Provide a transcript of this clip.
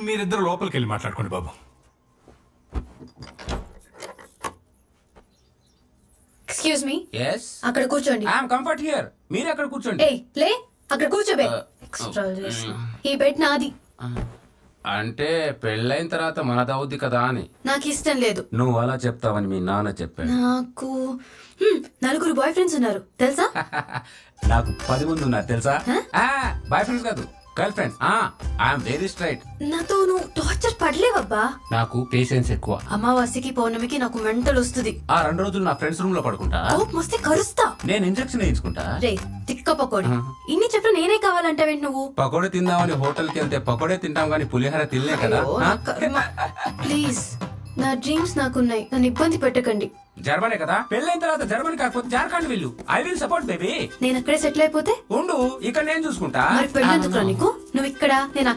మీరిద్దరు లోపలికి వెళ్ళి మాట్లాడుకోండి బాబు. ఎక్స్క్యూజ్ మీ, yes అక్కడ కూర్చోండి. I am comfort here. మీరు అక్కడ కూర్చోండి. ఏయ్ లే, అక్కడ కూర్చోబే. ఎక్స్ట్రా చేస్తున్నా. ఈ బెడ్ నాది. అంటే పెళ్ళైన తర్వాత మనదవుద్ది కదా అని. నాకు ఇష్టం లేదు. నువ్వు అలా చెప్తావని మీ నాన్న చెప్పాడు. నాకు 4 బాయ్ ఫ్రెండ్స్ ఉన్నారు తెలుసా? నాకు 10 మంది ఉన్నారు తెలుసా? బాయ్ ఫ్రెండ్స్ కాదు, girl friends. I'm very straight. నాతో నువ్వు టార్చర్ పడలేవబ్బా. నాకు పేషెన్స్ ఎక్కువ. అమావాస్యకి పౌర్ణమికి నాకు మెంటల్ వస్తుంది. ఆ 2 రోజులు నా ఫ్రెండ్స్ రూమ్ లో పడుకుంటా. కోపం వస్తే కరుస్తా. నేను ఇంజెక్షన్ వేయించుకుంటా. రే తిక్క పకోడి, ఇన్ని చెప్పు నేనే కావాలంటావేంటి నువ్వు? పకోడే తిందామని హోటల్ కి వెళ్తే పకోడే తింటాం గానీ పులిహోర తినలే కదా. ప్లీజ్, నా డ్రీమ్స్ నాకున్నాయి, నన్ను ఇబ్బంది పెట్టకండి. జర్మనీ కదా, పెళ్ళైన తర్వాత జర్మనీ కాకపోతే జార్ఖండ్ వెళ్ళు. I will support baby. నేను అక్కడే సెటిల్ అయిపోతే ఉండు, ఇక్కడ నేను చూసుకుంటా. మరి పెళ్ళెందుకురా నీకు? నువ్వు ఇక్కడ, నేను